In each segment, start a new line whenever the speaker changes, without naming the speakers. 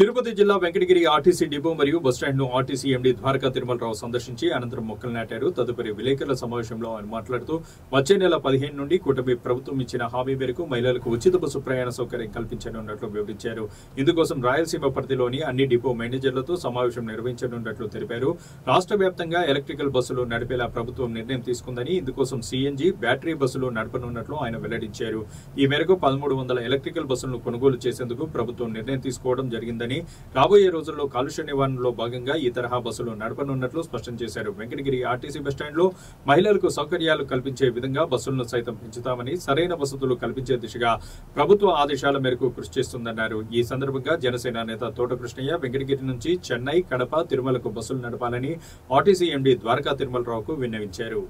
తిరుపతి జిల్లా Venkatagiri RTC depot మరియు బస్టాండ్ను RTC MD Dwaraka Tirumalarao సందర్శించి అనంతరం మొక్కలు నాటారు. తదుపరి విలేకరుల సమావేశంలో ఆయన మాట్లాడుతూ వచ్చే నెల 15 నుండి కూటమి ప్రభుత్వం ఇచ్చిన హామీ మేరకు మహిళలకు ఉచిత బస్సు ప్రయాణ సౌకర్యం కల్పించనున్నట్లు వివరించారు. ఇందుకోసం రాయలసీమ పరిధిలోని అన్ని డిపో మేనేజర్లతో సమావేశం నిర్వహించనున్నట్లు తెలిపారు. రాష్ట్ర వ్యాప్తంగా ఎలక్ట్రికల్ బస్సులు నడిపేలా ప్రభుత్వం నిర్ణయం తీసుకుందని, ఇందుకోసం సీఎన్జీ బ్యాటరీ బస్సులు నడపనున్నట్లు ఆయన వెల్లడించారు. ఈ మేరకు 1300 ఎలక్ట్రికల్ బస్సులను కొనుగోలు చేసేందుకు ప్రభుత్వం నిర్ణయం తీసుకోవడం జరిగిందని, రాబోయే రోజుల్లో కాలుష్య నివారణలో భాగంగా ఈ తరహా బస్సులు నడపనున్నట్లు స్పష్టం చేశారు. వెంకటగిరి ఆర్టీసీ బస్టాండ్లో మహిళలకు సౌకర్యాలు కల్పించే విధంగా బస్సులను సైతం పెంచుతామని, సరైన వసతులు కల్పించే దిశగా ప్రభుత్వ ఆదేశాల మేరకు కృషి చేస్తుందన్నారు. ఈ సందర్భంగా జనసేన నేత తోట కృష్ణయ్య వెంకటగిరి నుంచి చెన్నై, కడప, తిరుమలకు బస్సులు నడపాలని ఆర్టీసీ ఎండీ ద్వారకా తిరుమలరావుకు విన్నవించారు.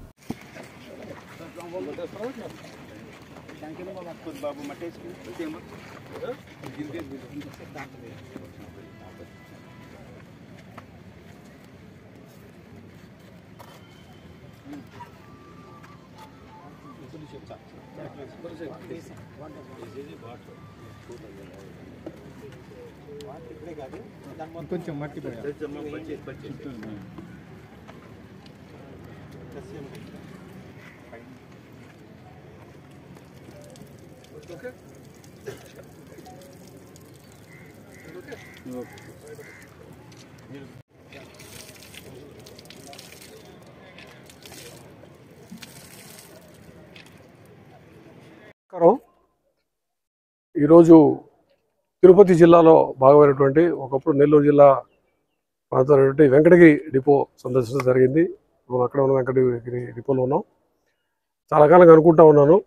కొంచెం మట్టి
ఈరోజు తిరుపతి జిల్లాలో భాగమైనటువంటి ఒకప్పుడు నెల్లూరు జిల్లా ప్రాంతమైనటువంటి వెంకటగిరి డిపో సందర్శించడం జరిగింది. మనం అక్కడ ఉన్న వెంకటగిరి డిపోలో ఉన్నాం. చాలా కాలంగా అనుకుంటా ఉన్నాను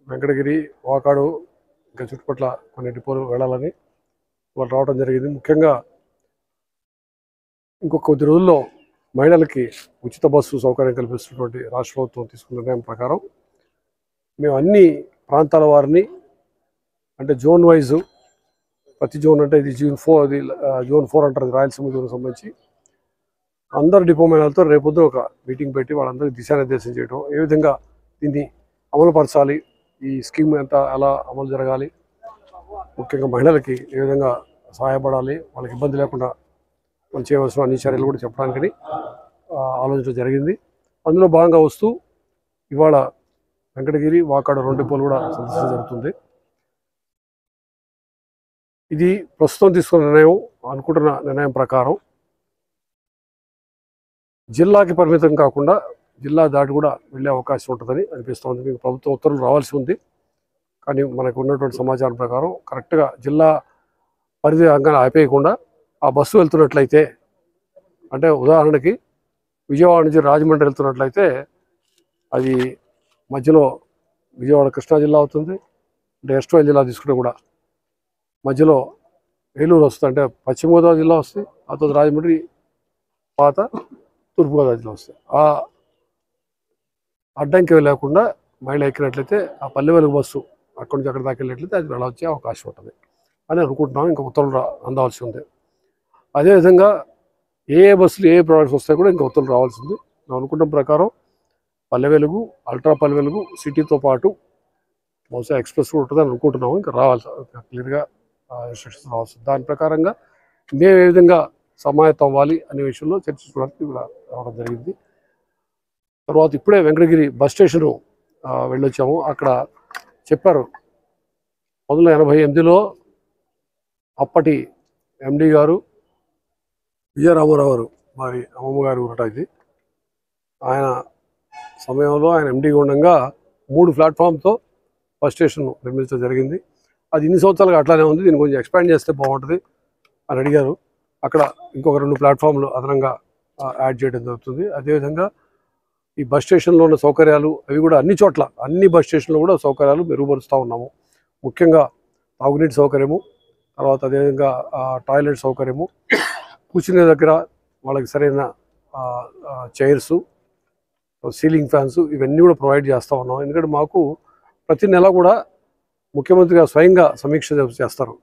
వెంకటగిరి, వాకాడు ఇంకా చుట్టుపట్ల కొన్ని డిపోలు వెళ్ళాలని. వాళ్ళు రావడం జరిగింది. ముఖ్యంగా ఇంకొక కొద్ది రోజుల్లో మహిళలకి ఉచిత బస్సు సౌకర్యం కల్పిస్తున్నటువంటి రాష్ట్ర ప్రభుత్వం తీసుకున్న నిర్ణయం ప్రకారం మేము అన్ని ప్రాంతాల వారిని, అంటే జోన్ వైజ్, ప్రతి జోన్ అంటే ఇది జోన్ 4 అంటారు, రాయలసీమ జోన్కి సంబంధించి అందరు డిపో మేళాలతో రేపొద్దున ఒక మీటింగ్ పెట్టి వాళ్ళందరికీ దిశానిర్దేశం చేయడం, ఏ విధంగా దీన్ని అమలు పరచాలి, ఈ స్కీమ్ ఎలా అమలు జరగాలి, ముఖ్యంగా మహిళలకి ఏ విధంగా సహాయపడాలి, వాళ్ళకి ఇబ్బంది లేకుండా మనం చేయవలసిన అన్ని చర్యలు కూడా చెప్పడానికి ఆలోచించడం జరిగింది. అందులో భాగంగా వస్తూ ఇవాళ వెంకటగిరి, వాకాడు 2 డిపోలు కూడా సందర్శించడం జరుగుతుంది. ఇది ప్రస్తుతం తీసుకున్న నిర్ణయం, అనుకుంటున్న నిర్ణయం ప్రకారం జిల్లాకి పరిమితం కాకుండా జిల్లా దాటి కూడా వెళ్ళే అవకాశం ఉంటుందని అనిపిస్తోంది. మీకు ప్రభుత్వం ఉత్తర్వులు రావాల్సి ఉంది, కానీ మనకు ఉన్నటువంటి సమాచారం ప్రకారం కరెక్ట్గా జిల్లా పరిధి అంగానే ఆపేయకుండా ఆ బస్సు వెళ్తున్నట్లయితే, అంటే ఉదాహరణకి విజయవాడ నుంచి రాజమండ్రి వెళ్తున్నట్లయితే అది మధ్యలో విజయవాడ కృష్ణా జిల్లా అవుతుంది. అంటే ఎస్ట్వైల్ జిల్లా తీసుకుంటే కూడా మధ్యలో ఏలూరు వస్తుంది, అంటే పశ్చిమ గోదావరి జిల్లా వస్తుంది. ఆ తర్వాత రాజమండ్రి, పాత తూర్పుగోదావరి జిల్లా వస్తుంది. ఆ అడ్డంకి లేకుండా మహిళ ఎక్కినట్లయితే ఆ పల్లె వెలుగు బస్సు అక్కడి నుంచి అక్కడ దాకా వెళ్ళినట్లయితే అది వెళ్ళ వచ్చే అవకాశం ఉంటుంది అని అనుకుంటున్నాం. ఇంకా ఉత్తర్వులు అందవలసి ఉంది. అదేవిధంగా ఏ బస్సులు ఏ ప్రోడక్ట్స్ వస్తాయి కూడా ఇంకా ఉత్తర్వులు రావాల్సి ఉంది. మేము అనుకున్న ప్రకారం పల్లె వెలుగు, అల్ట్రా పల్లె వెలుగు, సిటీతో పాటు బహుశా ఎక్స్ప్రెస్ కూడా ఉంటుందని అనుకుంటున్నాము. ఇంకా రావాలి, క్లియర్గా ఇన్స్ట్రక్షన్స్ రావాల్సి. దాని ప్రకారంగా మేము ఏ విధంగా సమాయత్తం అవ్వాలి అనే విషయంలో చర్చించుకోవడానికి కూడా రావడం జరిగింది. తర్వాత ఇప్పుడే వెంకటగిరి బస్ స్టేషను వెళ్ళొచ్చాము. అక్కడ చెప్పారు 1988లో అప్పటి ఎండి గారు విజయరామారావు గారు, మరి అమ్మమ్మ గారు ఊరట ఇది, ఆయన సమయంలో ఆయన ఎండీగా ఉండగా 3 ప్లాట్ఫామ్తో బస్ స్టేషన్ నిర్మించడం జరిగింది. అది ఇన్ని సంవత్సరాలుగా అట్లానే ఉంది, దీన్ని కొంచెం ఎక్స్పాండ్ చేస్తే బాగుంటుంది అని అడిగారు. అక్కడ ఇంకొక 2 ప్లాట్ఫామ్లు అదనంగా యాడ్ చేయడం జరుగుతుంది. అదేవిధంగా ఈ బస్ స్టేషన్లో ఉన్న సౌకర్యాలు అవి కూడా అన్ని చోట్ల, అన్ని బస్ స్టేషన్లో కూడా సౌకర్యాలు మెరుగుపరుస్తూ ఉన్నాము. ముఖ్యంగా తాగునీటి సౌకర్యము, తర్వాత అదేవిధంగా టాయిలెట్ సౌకర్యము, కూర్చునే దగ్గర వాళ్ళకి సరైన చైర్సు, సీలింగ్ ఫ్యాన్స్, ఇవన్నీ కూడా ప్రొవైడ్ చేస్తూ ఉన్నాం. ఎందుకంటే మాకు ప్రతి నెల కూడా ముఖ్యమంత్రి గారు స్వయంగా సమీక్ష చేస్తారు.